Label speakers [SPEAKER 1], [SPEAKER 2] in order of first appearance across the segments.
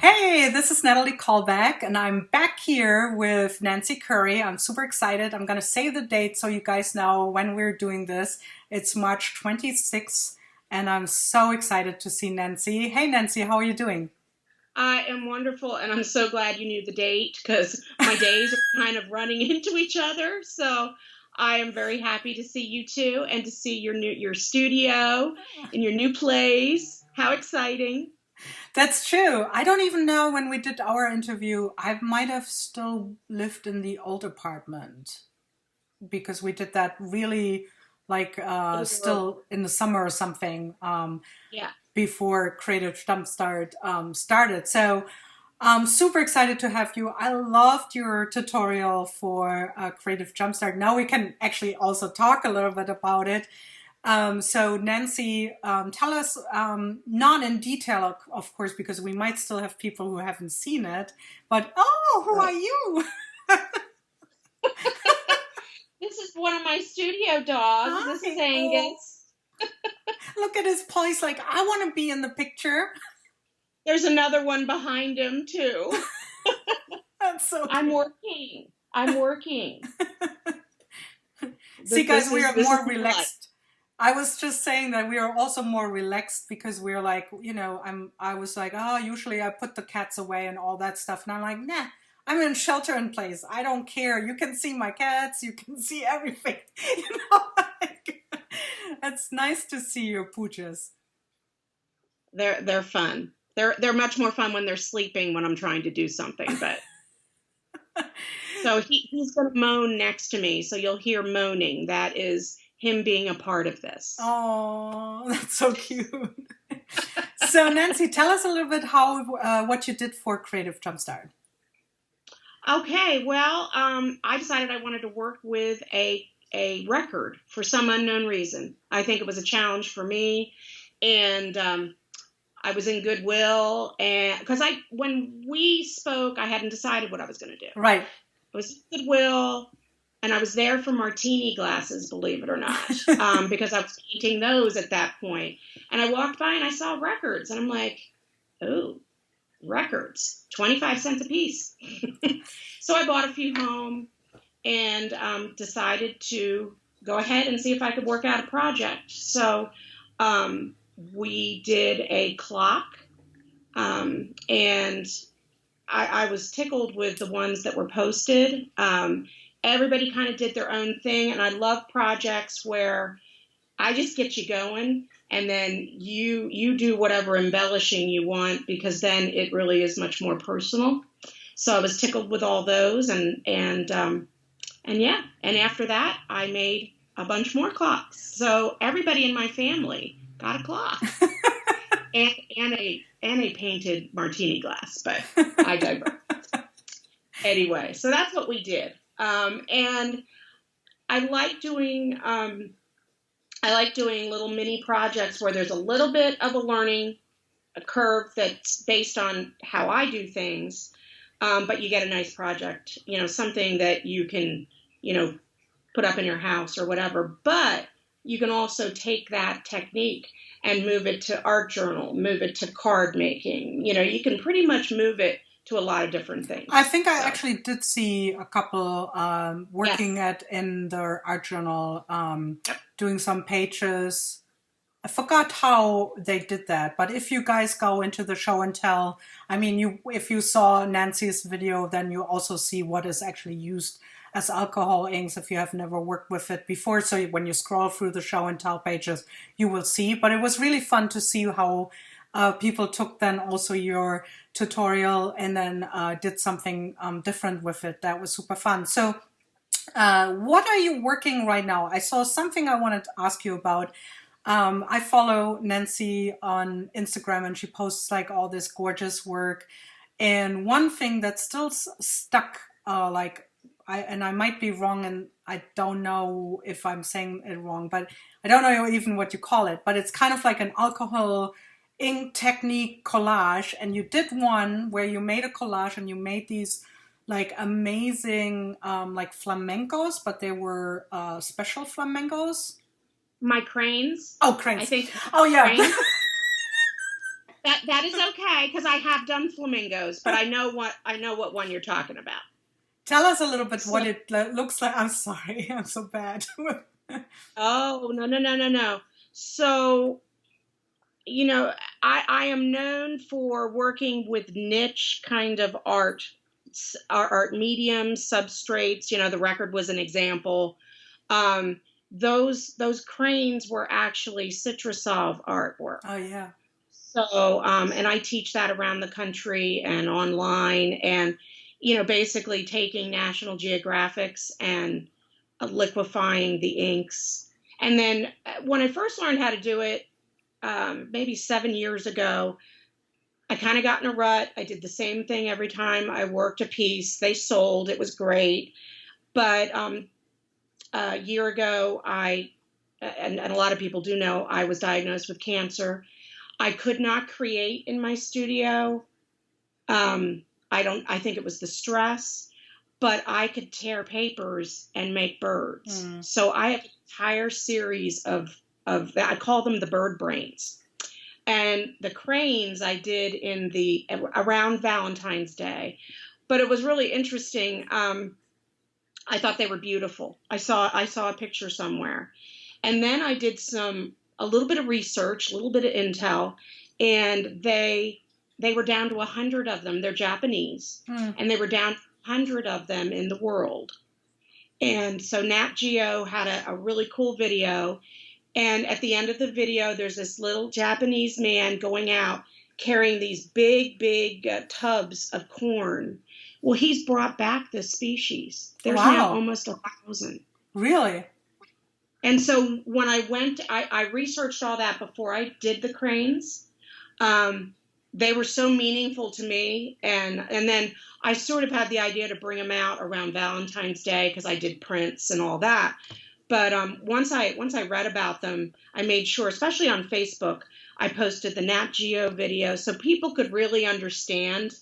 [SPEAKER 1] Hey, this is Natalie Callback, and I'm back here with Nancy Curry. I'm super excited. I'm going to say the date so you guys know when we're doing this. It's March 26th, and I'm so excited to see Nancy. Hey, Nancy, how are you doing?
[SPEAKER 2] I am wonderful, and I'm so glad you knew the date because my days are kind of running into each other. So I am very happy to see you too, and to see your studio and your new place. How exciting!
[SPEAKER 1] That's true. I don't even know when we did our interview. I might have still lived in the old apartment because we did that really like
[SPEAKER 2] It was early.
[SPEAKER 1] still in the summer or something.
[SPEAKER 2] Yeah.
[SPEAKER 1] Before Creative Jumpstart started. So I'm super excited to have you. I loved your tutorial for Creative Jumpstart. Now we can actually also talk a little bit about it. So Nancy, tell us, not in detail, of course, because we might still have people who haven't seen it, but oh, who are
[SPEAKER 2] Right.
[SPEAKER 1] you?
[SPEAKER 2] This is one of my studio dogs. This is
[SPEAKER 1] Hi. Oh,
[SPEAKER 2] Angus.
[SPEAKER 1] look at his paw. He's like, I want to be in the picture.
[SPEAKER 2] There's another one behind him too.
[SPEAKER 1] That's so
[SPEAKER 2] I'm
[SPEAKER 1] cute.
[SPEAKER 2] working. I'm working.
[SPEAKER 1] See, guys, we are
[SPEAKER 2] This is
[SPEAKER 1] more
[SPEAKER 2] my life.
[SPEAKER 1] relaxed. I was just saying that we are also more relaxed because we're like, I was like, oh, usually I put the cats away and all that stuff. And I'm like, nah, I'm in shelter in place. I don't care. You can see my cats. You can see everything. You know, like, it's nice to see your pooches.
[SPEAKER 2] They're fun. They're much more fun when they're sleeping when I'm trying to do something. But so he's going to moan next to me, so you'll hear moaning. That is him being a part of this.
[SPEAKER 1] Oh, that's so cute. So, Nancy, tell us a little bit how what you did for Creative Jumpstart.
[SPEAKER 2] Okay, well, I decided I wanted to work with a record for some unknown reason. I think it was a challenge for me, and I was in Goodwill, and because I when we spoke, I hadn't decided what I was going to do.
[SPEAKER 1] Right.
[SPEAKER 2] I was in Goodwill, and I was there for martini glasses, believe it or not, because I was painting those at that point. And I walked by and I saw records, and I'm like, oh, records, 25 cents a piece. So I bought a few home and decided to go ahead and see if I could work out a project. So um, we did a clock, and I was tickled with the ones that were posted. Everybody kind of did their own thing, and I love projects where I just get you going, and then you do whatever embellishing you want because then it really is much more personal. So I was tickled with all those, and yeah, and after that I made a bunch more clocks. So everybody in my family got a clock and a painted martini glass, but I digress. Anyway, so that's what we did. And I like doing I like doing little mini projects where there's a little bit of a learning a curve that's based on how I do things, but you get a nice project, something that you can, you know, put up in your house or whatever. But you can also take that technique and move it to art journal, move it to card making. You can pretty much move it to a lot of different
[SPEAKER 1] I
[SPEAKER 2] things.
[SPEAKER 1] think I
[SPEAKER 2] So,
[SPEAKER 1] actually did see a couple working
[SPEAKER 2] yes.
[SPEAKER 1] at in their art journal,
[SPEAKER 2] Yep.
[SPEAKER 1] doing some pages. I forgot how they did that, but if you guys go into the show and tell, I mean, you if you saw Nancy's video, then you also see what is actually used as alcohol inks if you have never worked with it before. So when you scroll through the show and tell pages, you will see. But it was really fun to see how people took then also your tutorial and then did something different with it. That was super fun. So what are you working right now? I saw something I wanted to ask you about. I follow Nancy on Instagram and she posts like all this gorgeous work. And one thing that's still stuck, like I might be wrong and I don't know if I'm saying it wrong, but I don't know even what you call it, but it's kind of like an alcohol ink technique collage. And you did one where you made a collage and you made these like amazing like flamencos, but they were special flamencos.
[SPEAKER 2] My cranes,
[SPEAKER 1] Oh,
[SPEAKER 2] I
[SPEAKER 1] cranes.
[SPEAKER 2] think
[SPEAKER 1] Oh, yeah.
[SPEAKER 2] cranes. That is okay because I have done flamingos, but I know what one you're talking about.
[SPEAKER 1] Tell us a little bit
[SPEAKER 2] So,
[SPEAKER 1] what it looks like. I'm sorry, I'm so bad.
[SPEAKER 2] oh no no no no no. So you know, I am known for working with niche kind of art mediums, substrates. You know, the record was an example. Um, those cranes were actually Citrusolve artwork.
[SPEAKER 1] Oh yeah.
[SPEAKER 2] So, and I teach that around the country and online, and you know, basically taking National Geographics and liquefying the inks. And then when I first learned how to do it, maybe 7 years ago, I kind of got in a rut. I did the same thing every time I worked a piece. They sold. It was great. But a year ago, and a lot of people do know, I was diagnosed with cancer. I could not create in my studio. I think it was the stress, but I could tear papers and make birds.
[SPEAKER 1] Mm.
[SPEAKER 2] So I have an entire series of I call them the bird brains. And the cranes I did in the around Valentine's Day, but it was really interesting. I thought they were beautiful. I saw a picture somewhere, and then I did a little bit of research, a little bit of intel, and they were down to 100 of them. They're Japanese,
[SPEAKER 1] Mm.
[SPEAKER 2] and they were down to 100 of them in the world. And so Nat Geo had a really cool video. And at the end of the video, there's this little Japanese man going out carrying these big tubs of corn. Well, he's brought back this species. There's now
[SPEAKER 1] Wow.
[SPEAKER 2] almost 1,000.
[SPEAKER 1] Really?
[SPEAKER 2] And so when I researched all that before I did the cranes. They were so meaningful to me. And then I sort of had the idea to bring them out around Valentine's Day because I did prints and all that. But once I read about them, I made sure, especially on Facebook, I posted the Nat Geo video so people could really understand,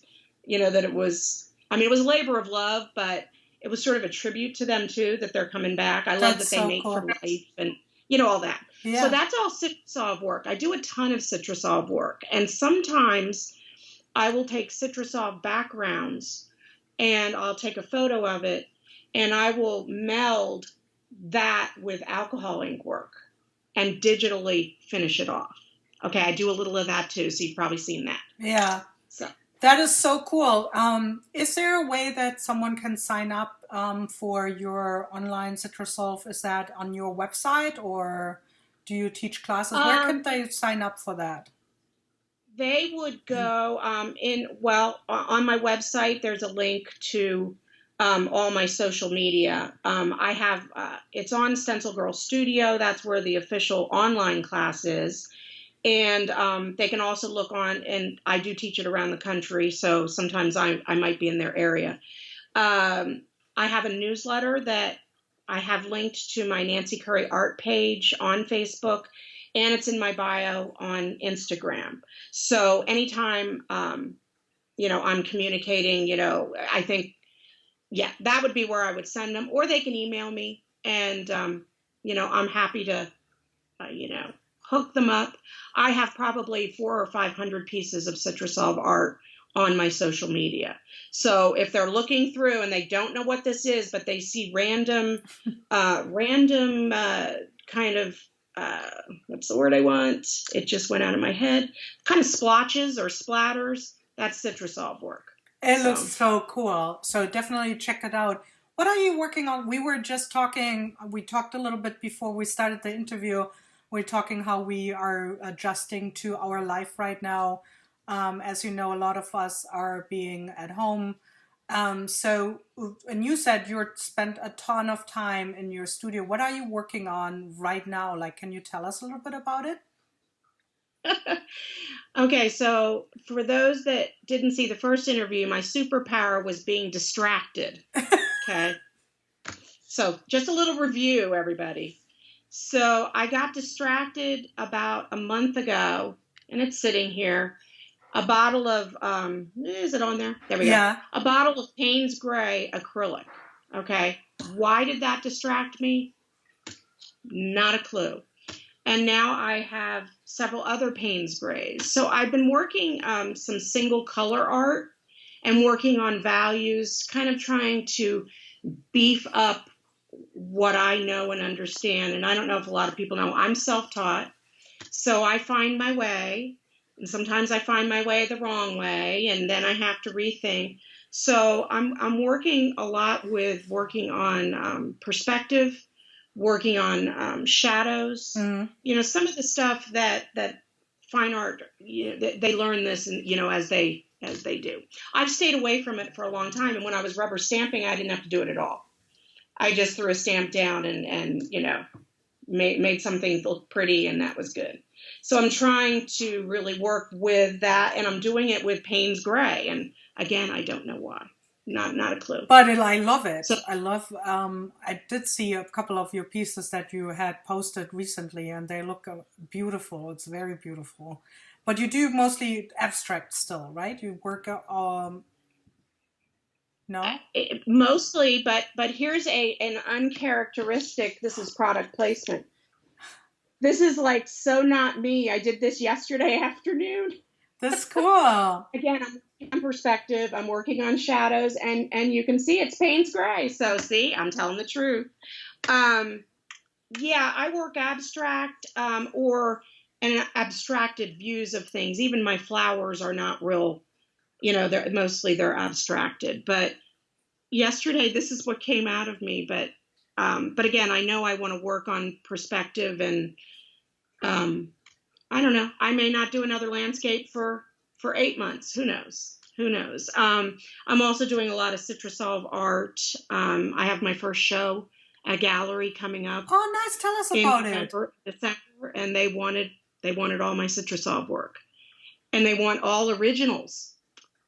[SPEAKER 2] you know, that it was, I mean, it was a labor of love, but it was sort of a tribute to them too, that they're coming back. I love
[SPEAKER 1] That's
[SPEAKER 2] that they
[SPEAKER 1] so
[SPEAKER 2] mate for
[SPEAKER 1] cool.
[SPEAKER 2] life and, you know, all that. So
[SPEAKER 1] Yeah.
[SPEAKER 2] that's all Citrusolve work. I do a ton of Citrusolve work. And sometimes I will take Citrusolve backgrounds and I'll take a photo of it and I will meld that with alcohol ink work and digitally finish it off. Okay, I do a little of that too, so you've probably seen that.
[SPEAKER 1] Yeah.
[SPEAKER 2] So
[SPEAKER 1] That is so cool. Is there a way that someone can sign up for your online Citrusolve? Is that on your website or do you teach classes? Where can they sign up for that?
[SPEAKER 2] they would go on my website. There's a link to all my social media. I have it's on Stencil Girl Studio. That's where the official online class is. And they can also look on, and I do teach it around the country, so sometimes I might be in their area. I have a newsletter that I have linked to my Nancy Curry art page on Facebook, and it's in my bio on Instagram. So anytime, you know, I'm communicating, you know, I think, yeah, that would be where I would send them, or they can email me, and, you know, I'm happy to, you know, hook them up. I have probably 400 or 500 pieces of Citrusolve art on my social media. So if they're looking through and they don't know what this is, but they see random kind of, what's the word I want? It just went out of my head. Kind of splotches or splatters. That's Citrusolve work.
[SPEAKER 1] It looks so cool. So definitely check it out. What are you working on? We were just talking, we talked a little bit before we started the interview. We're talking how we are adjusting to our life right now. As you know, a lot of us are being at home. So, and you said you spent a ton of time in your studio. What are you working on right now? Like, can you tell us a little bit about it?
[SPEAKER 2] Okay, so for those that didn't see the first interview, my superpower was being distracted. Okay, so just a little review, everybody. So I got distracted about a month ago, and it's sitting here. A bottle of, is it on there? There we go.
[SPEAKER 1] Yeah.
[SPEAKER 2] A bottle of Payne's Gray acrylic. Okay. Why did that distract me? Not a clue. And now I have several other Payne's grays. So I've been working some single color art and working on values, kind of trying to beef up what I know and understand. And I don't know if a lot of people know, I'm self-taught. So I find my way. And sometimes I find my way the wrong way, and then I have to rethink. So I'm working a lot with working on perspective, working on shadows. You know, some of the stuff that fine art, you know, they learn this, and you know, as they do. I've stayed away from it for a long time, and when I was rubber stamping, I didn't have to do it at all. I just threw a stamp down and you know, made something look pretty, and that was good. So I'm trying to really work with that, and I'm doing it with Payne's Gray. And again, I don't know why. Not a clue.
[SPEAKER 1] But I love it.
[SPEAKER 2] So
[SPEAKER 1] I love. I did see a couple of your pieces that you had posted recently, and they look beautiful. It's very beautiful. But you do mostly abstract still, right? You work no?
[SPEAKER 2] mostly, but here's an uncharacteristic. This is product placement. This is like so not me. I did this yesterday afternoon.
[SPEAKER 1] That's cool.
[SPEAKER 2] Again, I'm on perspective. I'm working on shadows, and you can see it's Payne's Gray. So see, I'm telling the truth. Yeah, I work abstract or and abstracted views of things. Even my flowers are not real. You know, they're abstracted. But yesterday, this is what came out of me. But again, I know I want to work on perspective, and I don't know. I may not do another landscape for 8 months. Who knows? Who knows? I'm also doing a lot of Citrusolve art. I have my first show, a gallery coming up.
[SPEAKER 1] Oh, nice. Tell us
[SPEAKER 2] in
[SPEAKER 1] about
[SPEAKER 2] November, December, and they wanted all my Citrusolve work, and they want all originals.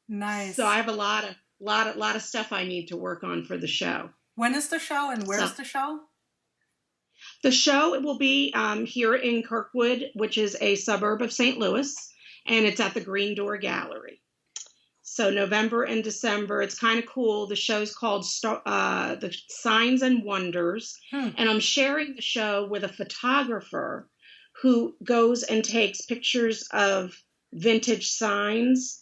[SPEAKER 1] Nice.
[SPEAKER 2] So I have a lot of stuff I need to work on for the show.
[SPEAKER 1] When is the show, and where's the show?
[SPEAKER 2] The show will be here in Kirkwood, which is a suburb of St. Louis, and it's at the Green Door Gallery. So November and December, it's kind of cool. The show's called The Signs and Wonders, and I'm sharing the show with a photographer who goes and takes pictures of vintage signs,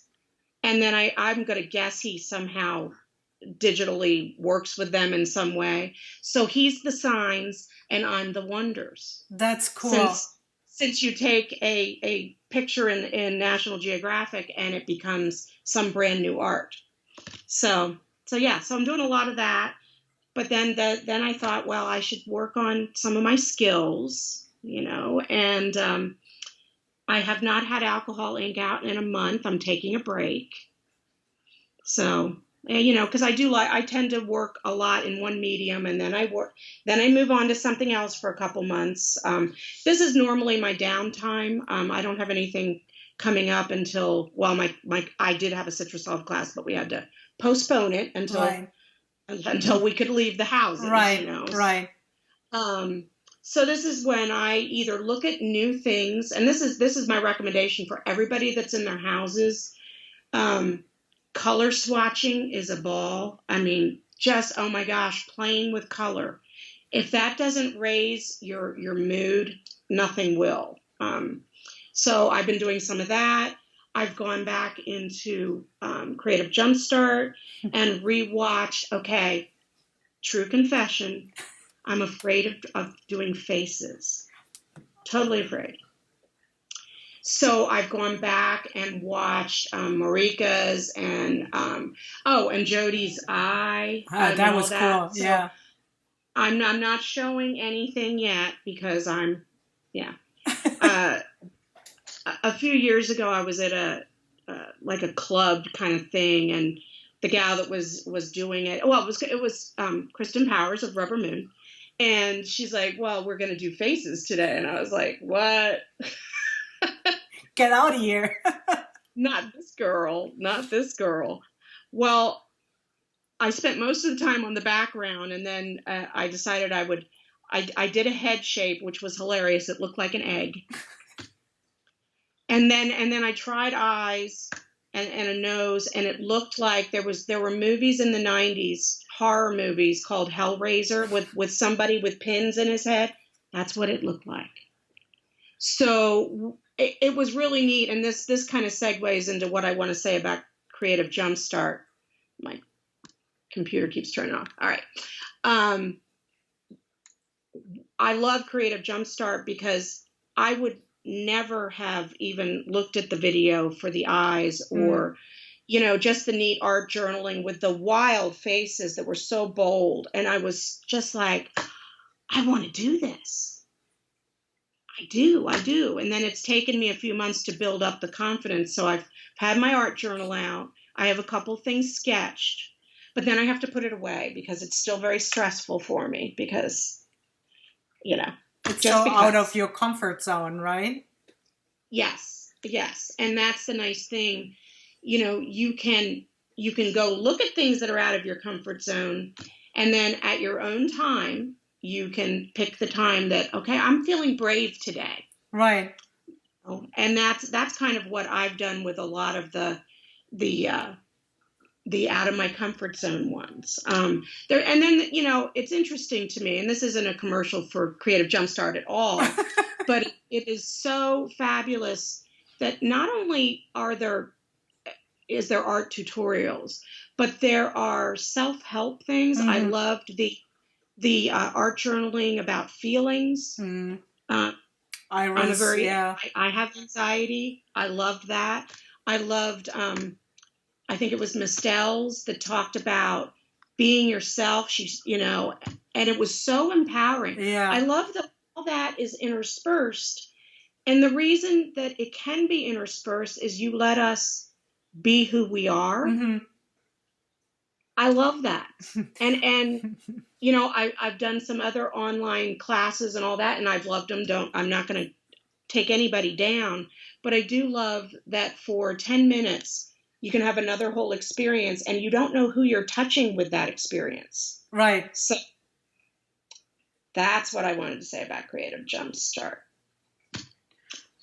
[SPEAKER 2] and then I'm going to guess he somehow digitally works with them in some way. So he's the signs, and I'm the wonders.
[SPEAKER 1] That's cool.
[SPEAKER 2] Since you take a picture in National Geographic and it becomes some brand new art. So yeah, so I'm doing a lot of that. But then I thought, well, I should work on some of my skills, you know, and I have not had alcohol ink out in a month. I'm taking a break. So, you know, because I tend to work a lot in one medium, and then I move on to something else for a couple months. This is normally my downtime. I don't have anything coming up until, well, I did have a Citrusolve class, but we had to postpone it until we could leave the houses.
[SPEAKER 1] Right,
[SPEAKER 2] you know?
[SPEAKER 1] Right.
[SPEAKER 2] So this is when I either look at new things, and this is my recommendation for everybody that's in their houses. Color swatching is a ball. I mean, just, oh my gosh, playing with color. If that doesn't raise your mood, nothing will. So I've been doing some of that. I've gone back into Creative Jumpstart and rewatched. Okay, true confession, I'm afraid of doing faces. Totally afraid. So I've gone back and watched Marika's and and Jody's eye.
[SPEAKER 1] That was cool. So yeah.
[SPEAKER 2] I'm not showing anything yet because a few years ago I was at a club kind of thing, and the gal that was doing it, well, it was Kristen Powers of Rubber Moon, and she's like, well, we're gonna do faces today, and I was like, what?
[SPEAKER 1] Get out of here.
[SPEAKER 2] Not this girl. Well, I spent most of the time on the background, and then I decided I did a head shape, which was hilarious. It looked like an egg. And then I tried eyes and a nose, and it looked like there were movies in the 90s, horror movies called Hellraiser with somebody with pins in his head. That's what it looked like. So it was really neat. And this kind of segues into what I want to say about Creative Jumpstart. My computer keeps turning off. All right. I love Creative Jumpstart because I would never have even looked at the video for the eyes or, just the neat art journaling with the wild faces that were so bold. And I was just like, I want to do this. I do. And then it's taken me a few months to build up the confidence. So I've had my art journal out. I have a couple things sketched, but then I have to put it away because it's still very stressful for me because,
[SPEAKER 1] it's so out of your comfort zone, right?
[SPEAKER 2] Yes. And that's the nice thing. You can go look at things that are out of your comfort zone, and then at your own time, you can pick the time that, okay, I'm feeling brave today.
[SPEAKER 1] Right.
[SPEAKER 2] And that's kind of what I've done with a lot of the out of my comfort zone ones. And then, it's interesting to me, and this isn't a commercial for Creative Jumpstart at all, but it is so fabulous that not only is there art tutorials, but there are self-help things. I loved the art journaling about feelings. I have anxiety. I loved that. I loved, I think it was Mistelle's that talked about being yourself. She's, and it was so empowering.
[SPEAKER 1] Yeah.
[SPEAKER 2] I love that all that is interspersed. And the reason that it can be interspersed is you let us be who we are. I love that. And I've done some other online classes and all that, and I've loved them. I'm not going to take anybody down, but I do love that for 10 minutes, you can have another whole experience and you don't know who you're touching with that experience.
[SPEAKER 1] Right.
[SPEAKER 2] So that's what I wanted to say about Creative Jumpstart.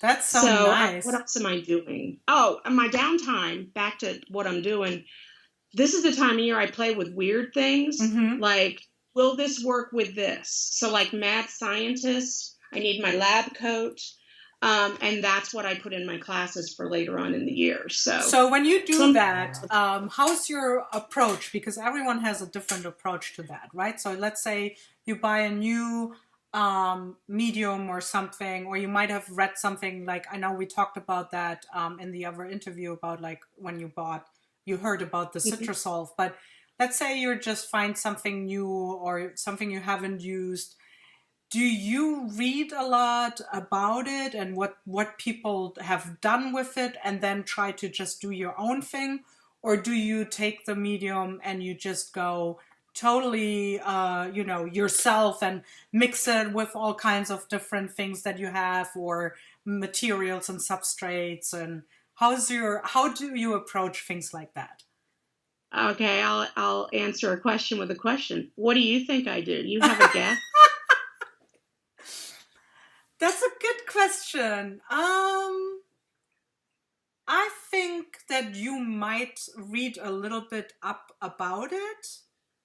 [SPEAKER 1] That's so nice.
[SPEAKER 2] What else am I doing? Oh, my downtime, back to what I'm doing. This is the time of year I play with weird things. Like, will this work with this? So like mad scientist, I need my lab coat. And that's what I put in my classes for later on in the year.
[SPEAKER 1] So when you do that, how's your approach? Because everyone has a different approach to that, right? So let's say you buy a new medium or something, or you might have read something like, I know we talked about that in the other interview about like when you heard about the Citrosolve, but let's say you just find something new or something you haven't used. Do you read a lot about it and what people have done with it and then try to just do your own thing? Or do you take the medium and you just go totally, yourself and mix it with all kinds of different things that you have or materials and substrates? And how do you approach things like that?
[SPEAKER 2] Okay, I'll answer a question with a question. What do you think I do? You have a guess?
[SPEAKER 1] That's a good question. I think that you might read a little bit up about it.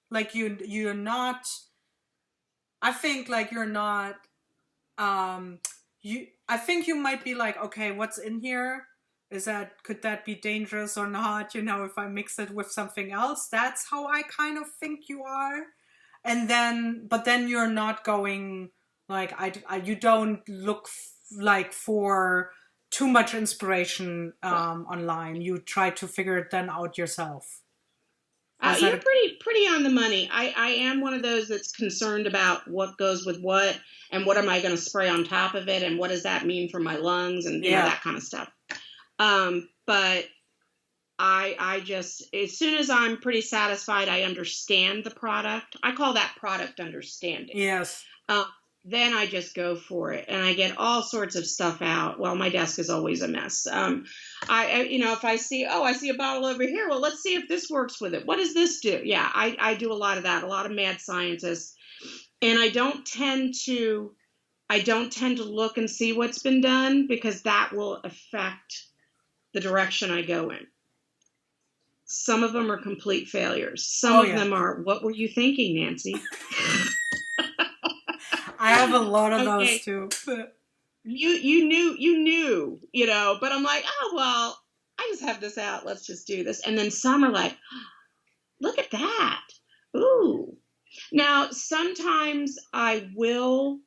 [SPEAKER 1] Like you're not. I think like you're not. I think you might be like, okay, what's in here? Could that be dangerous or not? If I mix it with something else, that's how I kind of think you are. But then you're not going. Like you don't look like for too much inspiration online. You try to figure it then out yourself.
[SPEAKER 2] You're pretty on the money. I am one of those that's concerned about what goes with what and what am I going to spray on top of it and what does that mean for my lungs and that kind of stuff. But I just, as soon as I'm pretty satisfied, I understand the product. I call that product understanding.
[SPEAKER 1] Yes.
[SPEAKER 2] Then I just go for it and I get all sorts of stuff out. Well, my desk is always a mess. If I see a bottle over here, well, let's see if this works with it. What does this do? Yeah, I do a lot of that, a lot of mad scientists. And I don't tend to look and see what's been done because that will affect the direction I go in. Some of them are complete failures. Some of them are, what were you thinking, Nancy?
[SPEAKER 1] I have a lot of those too.
[SPEAKER 2] you knew, but I'm like, oh well, I just have this out. Let's just do this. And then some are like, look at that. Ooh. Now, sometimes I will,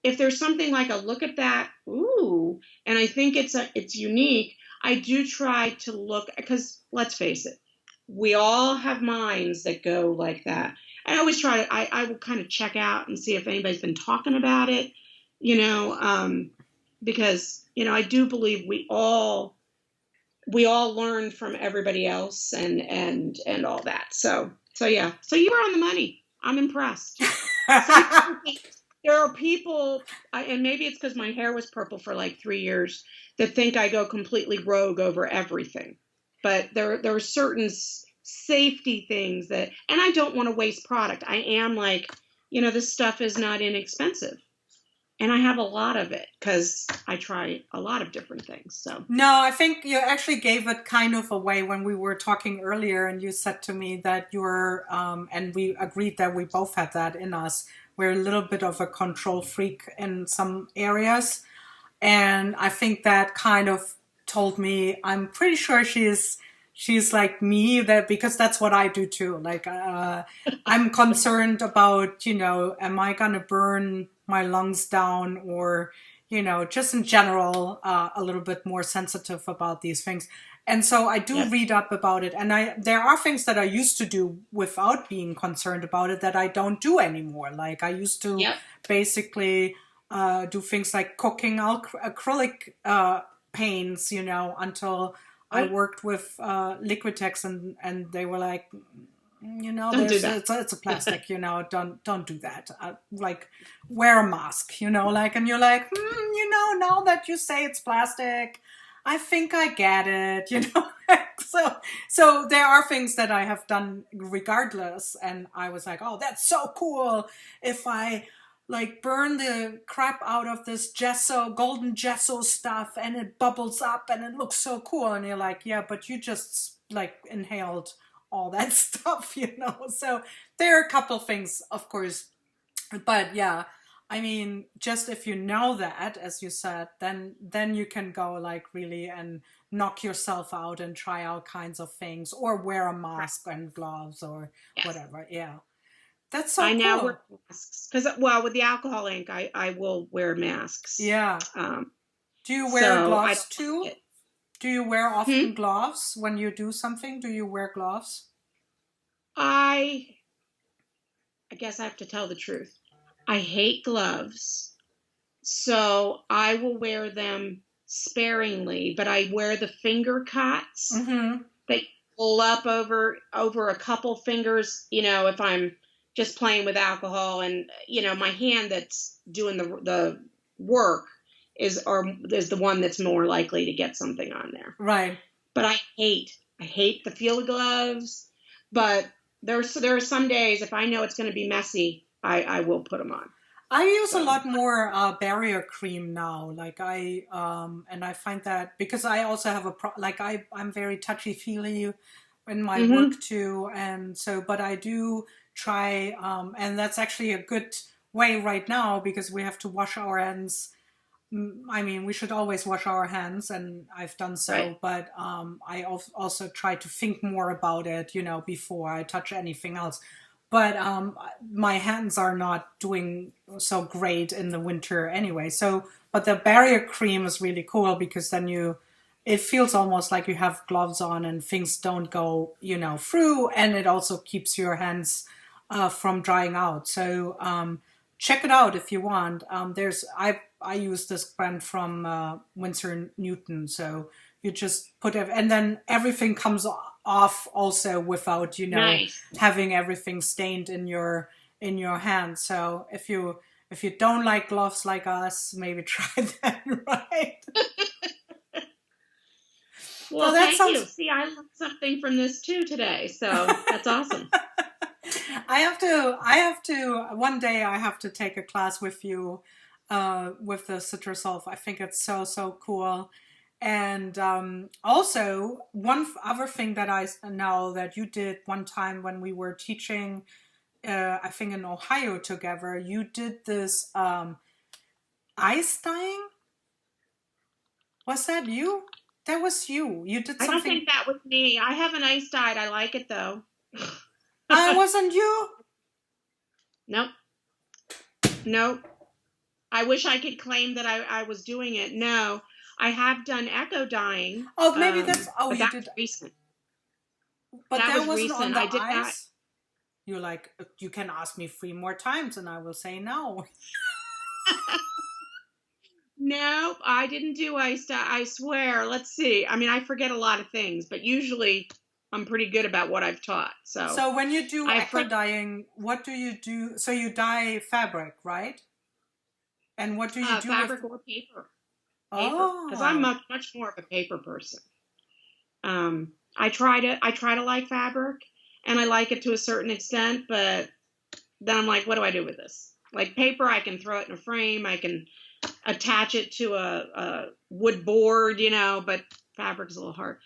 [SPEAKER 2] if there's something like a look at that, ooh, and I think it's unique, I do try to look, because let's face it, we all have minds that go like that. I always try to, I will kind of check out and see if anybody's been talking about it, you know, because, I do believe we all learn from everybody else and all that. So yeah. So you were on the money. I'm impressed. Sometimes there are people, and maybe it's because my hair was purple for like 3 years, that think I go completely rogue over everything. But there are certain safety things and I don't want to waste product. I am like, this stuff is not inexpensive. And I have a lot of it because I try a lot of different things. So
[SPEAKER 1] No, I think you actually gave it kind of away when we were talking earlier, and you said to me that you're, and we agreed that we both had that in us. We're a little bit of a control freak in some areas. And I think that kind of told me, I'm pretty sure she's like me, that because that's what I do too. Like, I'm concerned about, am I going to burn my lungs down, or, just in general, a little bit more sensitive about these things. And so I do
[SPEAKER 2] yep.
[SPEAKER 1] read up about it. And there are things that I used to do without being concerned about it that I don't do anymore. Like I used to
[SPEAKER 2] Yep.
[SPEAKER 1] basically do things like cooking acrylic paints, until I worked with Liquitex, and they were like,
[SPEAKER 2] Don't do that.
[SPEAKER 1] it's a plastic, don't do that. Like wear a mask, like, and you're like, now that you say it's plastic, I think I get it, so there are things that I have done regardless, and I was like, oh, that's so cool. If I like burn the crap out of this golden gesso stuff, and it bubbles up and it looks so cool, and you're like, yeah, but you just like inhaled all that stuff, so there are a couple things, of course, but yeah, I mean, just if you know that, as you said, then you can go like really and knock yourself out and try all kinds of things, or wear a mask and gloves or
[SPEAKER 2] Yes.
[SPEAKER 1] whatever. Yeah, that's so
[SPEAKER 2] I
[SPEAKER 1] cool.
[SPEAKER 2] now wear masks because, well, with the alcohol ink, I will wear masks.
[SPEAKER 1] Yeah. Do you wear gloves too?
[SPEAKER 2] Like
[SPEAKER 1] Do you wear often gloves when you do something? Do you wear gloves?
[SPEAKER 2] I guess I have to tell the truth. I hate gloves, so I will wear them sparingly, but I wear the finger cuts that pull up over a couple fingers, if I'm just playing with alcohol, and my hand that's doing the work is the one that's more likely to get something on there.
[SPEAKER 1] Right.
[SPEAKER 2] But I hate the feel of gloves, but there are some days, if I know it's going to be messy, I will put them on.
[SPEAKER 1] I use a lot more barrier cream now. Like and I find that because I also have I'm very touchy feely in my work too, and so, but I do try, and that's actually a good way right now because we have to wash our hands. I mean, we should always wash our hands, and I've done so.
[SPEAKER 2] Right.
[SPEAKER 1] But I also try to think more about it, before I touch anything else. But my hands are not doing so great in the winter anyway. So, but the barrier cream is really cool because then it feels almost like you have gloves on and things don't go, through, and it also keeps your hands from drying out. So check it out if you want. I use this brand from Winsor & Newton. So you just put it, and then everything comes off also without
[SPEAKER 2] Nice.
[SPEAKER 1] having everything stained in your hand. So if you don't like gloves like us, maybe try that, right?
[SPEAKER 2] Well, thank you. See, I learned something from this too today, so that's awesome.
[SPEAKER 1] I have to one day I have to take a class with you with the Citrusol. I think it's so cool. And also, one other thing that I know that you did one time when we were teaching, I think in Ohio together, you did this ice dyeing. Was that you? That was you. You did
[SPEAKER 2] I don't
[SPEAKER 1] something.
[SPEAKER 2] think that was me. I have a nice dyed. I like it though.
[SPEAKER 1] I wasn't you.
[SPEAKER 2] Nope. Nope. I wish I could claim that I was doing it. No, I have done echo dyeing,
[SPEAKER 1] Oh, maybe that's. Oh,
[SPEAKER 2] but
[SPEAKER 1] you
[SPEAKER 2] that
[SPEAKER 1] did.
[SPEAKER 2] was recent.
[SPEAKER 1] But
[SPEAKER 2] That
[SPEAKER 1] that
[SPEAKER 2] was
[SPEAKER 1] wasn't on
[SPEAKER 2] recent.
[SPEAKER 1] the
[SPEAKER 2] I did that.
[SPEAKER 1] eyes. You're like, you can ask me 3 more times and I will say no.
[SPEAKER 2] Nope, I didn't do ice dye. I swear. Let's see. I mean, I forget a lot of things, but usually I'm pretty good about what I've taught. So
[SPEAKER 1] So when you do
[SPEAKER 2] I have
[SPEAKER 1] echo
[SPEAKER 2] friends,
[SPEAKER 1] dyeing, what do you do? So you dye fabric, right? And what do you do with?
[SPEAKER 2] fabric or paper, because I'm
[SPEAKER 1] Oh,
[SPEAKER 2] much more of a paper person. I try to like fabric, and I like it to a certain extent, but then I'm like, what do I do with this? Like paper, I can throw it in a frame. I can attach it to a wood board, but fabric is a little hard.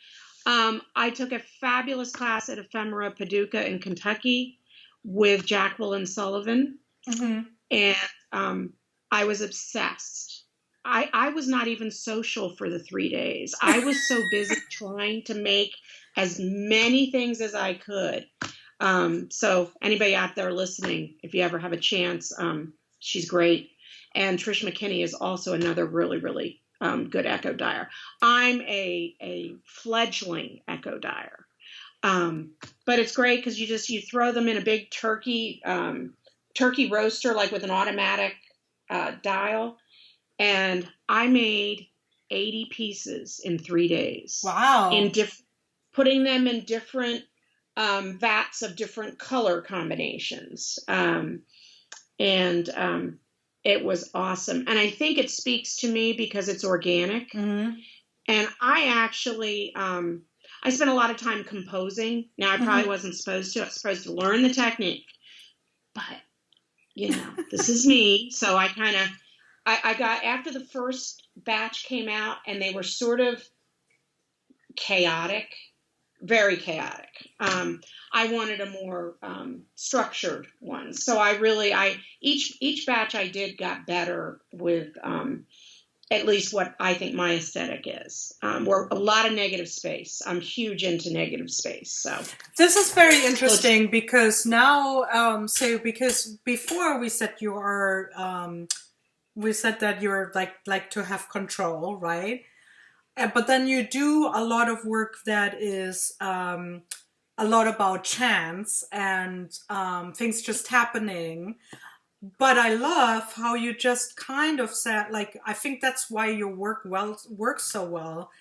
[SPEAKER 2] I took a fabulous class at Ephemera Paducah in Kentucky with Jacqueline Sullivan,
[SPEAKER 1] mm-hmm.
[SPEAKER 2] and I was obsessed. I was not even social for the 3 days. I was so busy trying to make as many things as I could. So anybody out there listening, if you ever have a chance, she's great. And Trish McKinney is also another really, really good echo dyer. I'm a fledgling echo dyer. But it's great because you throw them in a big turkey roaster, like with an automatic dial. And I made 80 pieces in 3 days,
[SPEAKER 1] Wow.
[SPEAKER 2] putting them in different vats of different color combinations. And it was awesome. And I think it speaks to me because it's organic.
[SPEAKER 1] Mm-hmm.
[SPEAKER 2] And I actually, I spent a lot of time composing. Now, I probably
[SPEAKER 1] Mm-hmm.
[SPEAKER 2] wasn't supposed to. I was supposed to learn the technique. But, this is me. So I got, after the first batch came out and they were sort of chaotic, very chaotic. I wanted a more structured one. So each batch I did got better with at least what I think my aesthetic is. We're a lot of negative space. I'm huge into negative space. So
[SPEAKER 1] This is very interesting because now, because before we said that you're like to have control, right? But then you do a lot of work that is a lot about chance and things just happening. But I love how you just kind of said, like, I think that's why your works so well.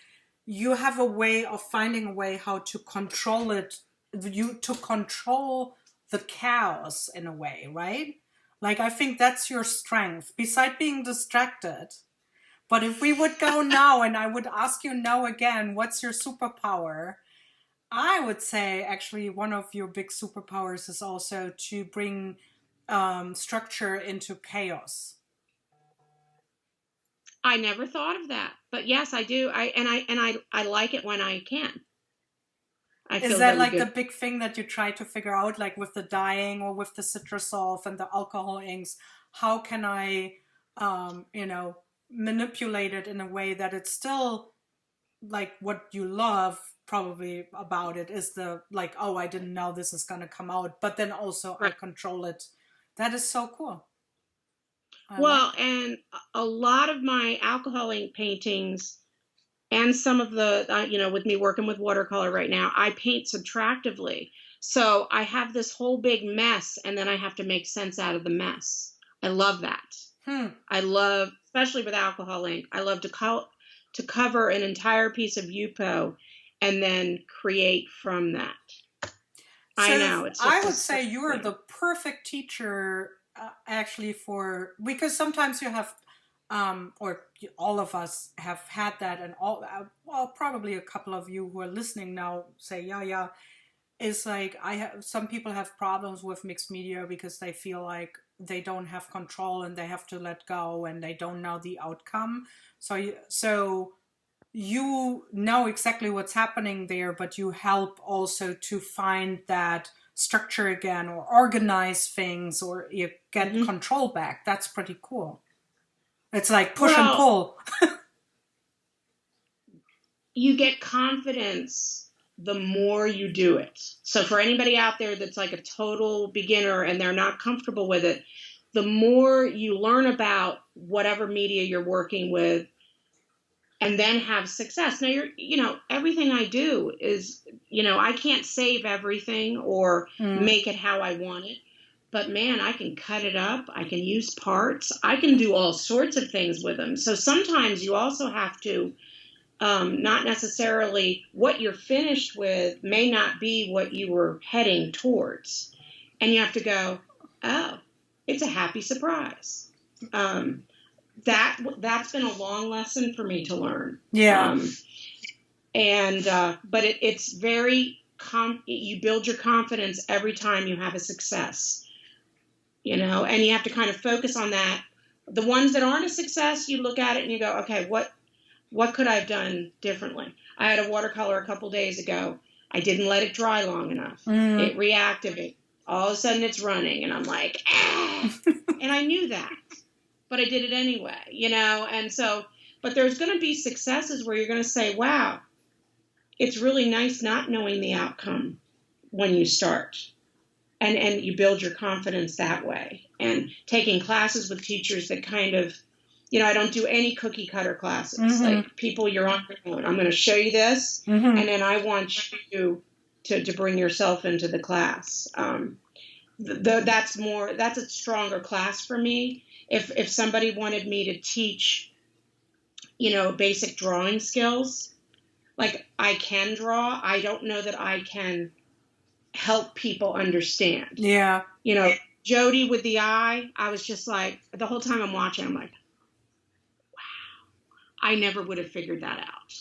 [SPEAKER 1] You have a way of finding a way how to control it, you to control the chaos in a way, right? Like, I think that's your strength, beside being distracted. But if we would go now and I would ask you now again, what's your superpower? I would say actually one of your big superpowers is also to bring structure into chaos.
[SPEAKER 2] I never thought of that, but yes, I do. I like it when I can. I
[SPEAKER 1] Is
[SPEAKER 2] feel
[SPEAKER 1] that
[SPEAKER 2] very
[SPEAKER 1] like the
[SPEAKER 2] good.
[SPEAKER 1] big thing that you try to figure out, like with the dyeing or with the citrus solve and the alcohol inks? How can I, manipulate it in a way that it's still like what you love probably about it is the like, oh, I didn't know this is going to come out, but then also I
[SPEAKER 2] Right.
[SPEAKER 1] control it. That is so cool. I like
[SPEAKER 2] Well,
[SPEAKER 1] that.
[SPEAKER 2] and a lot of my alcohol ink paintings and some of the, with me working with watercolor right now, I paint subtractively. So I have this whole big mess and then I have to make sense out of the mess. I love that.
[SPEAKER 1] Hmm.
[SPEAKER 2] I love, especially with alcohol ink, I love to cover an entire piece of Yupo and then create from that. I
[SPEAKER 1] So
[SPEAKER 2] know it's
[SPEAKER 1] I
[SPEAKER 2] just a
[SPEAKER 1] would say
[SPEAKER 2] certain
[SPEAKER 1] you're the
[SPEAKER 2] thing.
[SPEAKER 1] perfect teacher, actually, for because sometimes you have, or all of us have had that, and well, probably a couple of you who are listening now say, yeah, yeah. It's like I have some people have problems with mixed media because they feel like they don't have control and they have to let go and they don't know the outcome. So you know exactly what's happening there, but you help also to find that structure again or organize things or you get
[SPEAKER 2] Hmm.
[SPEAKER 1] control back. That's pretty cool. It's like push and
[SPEAKER 2] Well,
[SPEAKER 1] pull.
[SPEAKER 2] you get confidence the more you do it. So for anybody out there that's like a total beginner and they're not comfortable with it, the more you learn about whatever media you're working with and then have success. Now everything I do is, I can't save everything or make it how I want it. But man, I can cut it up. I can use parts. I can do all sorts of things with them. So sometimes you also have to, not necessarily what you're finished with may not be what you were heading towards. And you have to go, oh, it's a happy surprise. That's been a long lesson for me to learn.
[SPEAKER 1] Yeah.
[SPEAKER 2] But it's very, you build your confidence every time you have a success. And you have to kind of focus on that. The ones that aren't a success, you look at it and you go, okay, what could I have done differently? I had a watercolor a couple days ago. I didn't let it dry long enough. It reactivated. All of a sudden it's running and I'm like, ah! And I knew that, but I did it anyway, And so, but there's going to be successes where you're going to say, wow, it's really nice not knowing the outcome when you start. And you build your confidence that way. And taking classes with teachers that kind of, I don't do any cookie cutter classes. Like, people, you're on your own. I'm going to show you this, and then I want you to bring yourself into the class. That's a stronger class for me. If somebody wanted me to teach, basic drawing skills, like, I can draw. I don't know that I can help people understand.
[SPEAKER 1] Yeah.
[SPEAKER 2] Jody with the eye, I was just like, the whole time I'm watching, I'm like, wow, I never would have figured that out,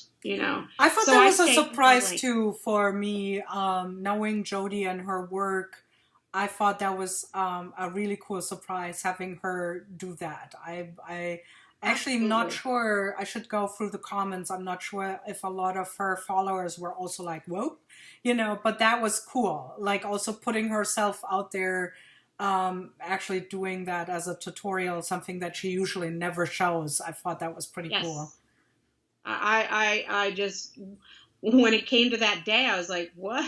[SPEAKER 1] I thought that was a surprise too for me, knowing Jody and her work. I thought that was a really cool surprise having her do that. I actually not sure. I should go through the comments. I'm not sure if a lot of her followers were also like, whoa, but that was cool. Like, also putting herself out there, actually doing that as a tutorial, something that she usually never shows. I thought that was pretty cool.
[SPEAKER 2] I just, when it came to that day, I was like, what?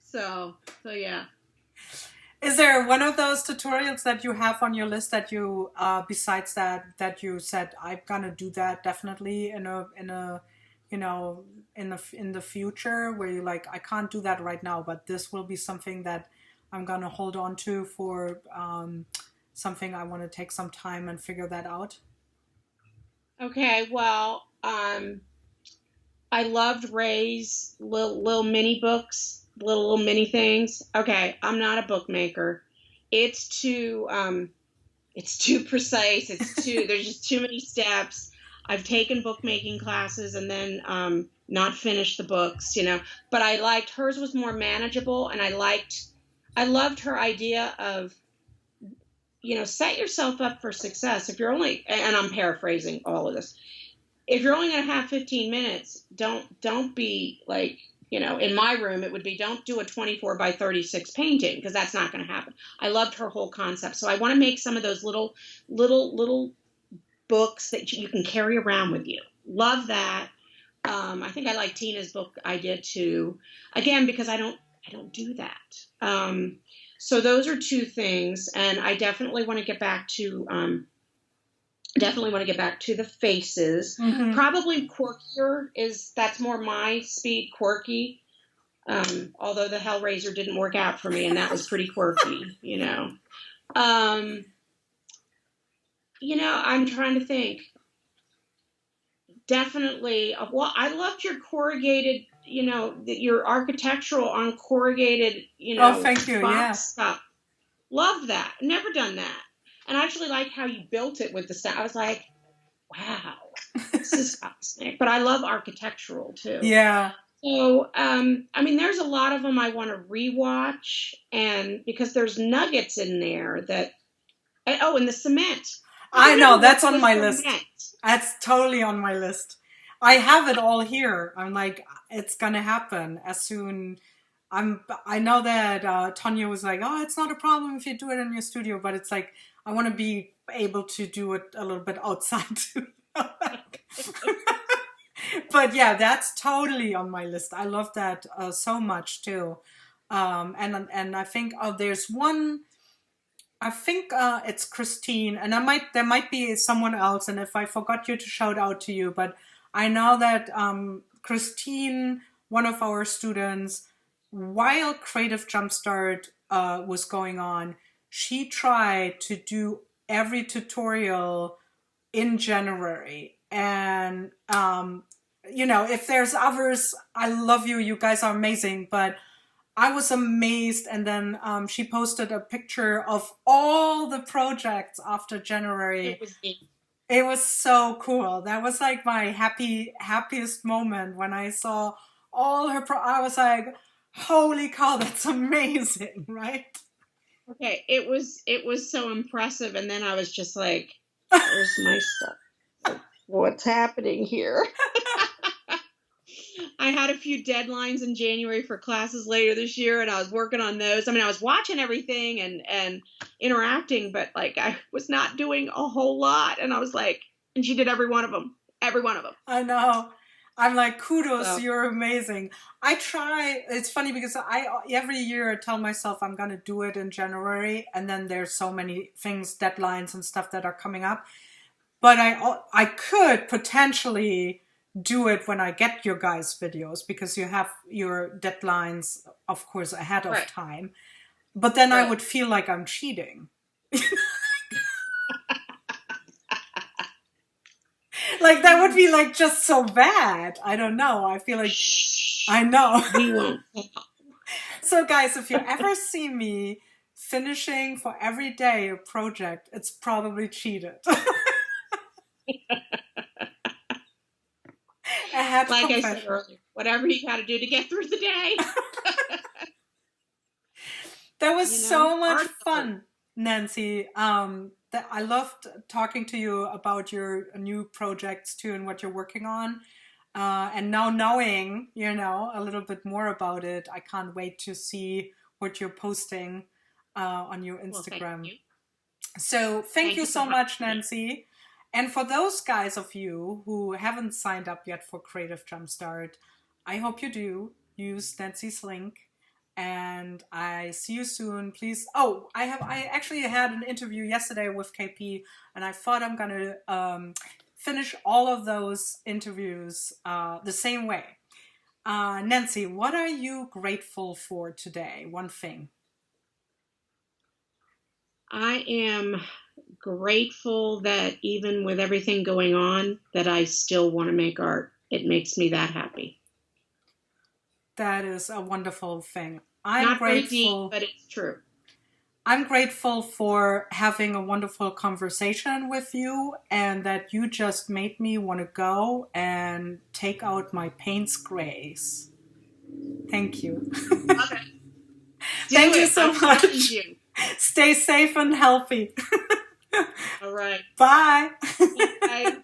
[SPEAKER 2] So yeah.
[SPEAKER 1] Is there one of those tutorials that you have on your list that you, besides that you said, I'm gonna do that definitely in the future, where you're like, I can't do that right now, but this will be something that I'm gonna hold on to for something I want to take some time and figure that out?
[SPEAKER 2] Okay, well, I loved Ray's little mini books, little mini things. Okay, I'm not a bookmaker. It's too precise. There's just too many steps. I've taken bookmaking classes and then not finished the books, but I liked hers was more manageable, and I loved her idea of, set yourself up for success. If you're only, and I'm paraphrasing all of this, if you're only going to have 15 minutes, don't be like, in my room, it would be, don't do a 24 by 36 painting, because that's not going to happen. I loved her whole concept. So I want to make some of those little books that you can carry around with you. Love that. I think I like Tina's book idea too. Again, because I don't do that. So those are two things, and I definitely want to get back to the faces. Probably quirkier that's more my speed, quirky. Although the Hellraiser didn't work out for me, and that was pretty quirky, I'm trying to think. Definitely. Well, I loved your corrugated, your architectural on corrugated,
[SPEAKER 1] Oh, thank you.
[SPEAKER 2] box
[SPEAKER 1] Yeah.
[SPEAKER 2] stuff. Loved that. Never done that. And I actually like how you built it with the stuff. I was like, wow, this is fascinating. But I love architectural too.
[SPEAKER 1] Yeah.
[SPEAKER 2] So, there's a lot of them I want to rewatch, and because there's nuggets in there that, and the cement.
[SPEAKER 1] I know, that's on my list. That's totally on my list. I have it all here. I'm like, it's gonna happen as soon. I know that Tonya was like, oh, it's not a problem if you do it in your studio, but it's like, I want to be able to do it a little bit outside too. But yeah, that's totally on my list. I love that so much too. And I think there's one. I think it's Christine, and there might be someone else. And if I forgot you to shout out to you, but I know that Christine, one of our students, while Creative Jumpstart was going on, she tried to do every tutorial in January. And if there's others, I love you. You guys are amazing, but I was amazed. And then she posted a picture of all the projects after January.
[SPEAKER 2] It was neat.
[SPEAKER 1] It was so cool. That was like my happiest moment when I saw all her I was like, holy cow, that's amazing, right?
[SPEAKER 2] Okay, it was so impressive, and then I was just like, where's my stuff? What's happening here? I had a few deadlines in January for classes later this year, and I was working on those. I mean, I was watching everything and interacting, but like I was not doing a whole lot. And I was like, and she did every one of them.
[SPEAKER 1] I know. I'm like, kudos, you're amazing. I try. It's funny because every year I tell myself I'm going to do it in January, and then there's so many things, deadlines and stuff that are coming up. But I could potentially do it when I get your guys' videos, because you have your deadlines, of course, ahead of time. But then I would feel like I'm cheating. Like that would be like just so bad. I don't know. I feel like I know.
[SPEAKER 2] We won't.
[SPEAKER 1] So guys, if you ever see me finishing for every day a project, it's probably cheated.
[SPEAKER 2] Like I said earlier, whatever you got to do to get through the day.
[SPEAKER 1] That was so much fun, Nancy. I loved talking to you about your new projects too and what you're working on. And now knowing, a little bit more about it, I can't wait to see what you're posting on your Instagram.
[SPEAKER 2] Well, thank you.
[SPEAKER 1] So thank you so much, Nancy. And for those guys of you who haven't signed up yet for Creative Jumpstart, I hope you do. Use Nancy's link. And I see you soon. Please. Oh, I actually had an interview yesterday with KP, and I thought I'm going to finish all of those interviews the same way. Nancy, what are you grateful for today? One thing.
[SPEAKER 2] I am grateful that even with everything going on, that I still want to make art. It makes me that happy.
[SPEAKER 1] That is a wonderful thing.
[SPEAKER 2] Not very deep, but it's true.
[SPEAKER 1] I'm grateful for having a wonderful conversation with you, and that you just made me want to go and take out my paint sprays. Thank you.
[SPEAKER 2] Okay.
[SPEAKER 1] Thank you so much. Stay safe and healthy.
[SPEAKER 2] All right.
[SPEAKER 1] Bye.
[SPEAKER 2] Bye.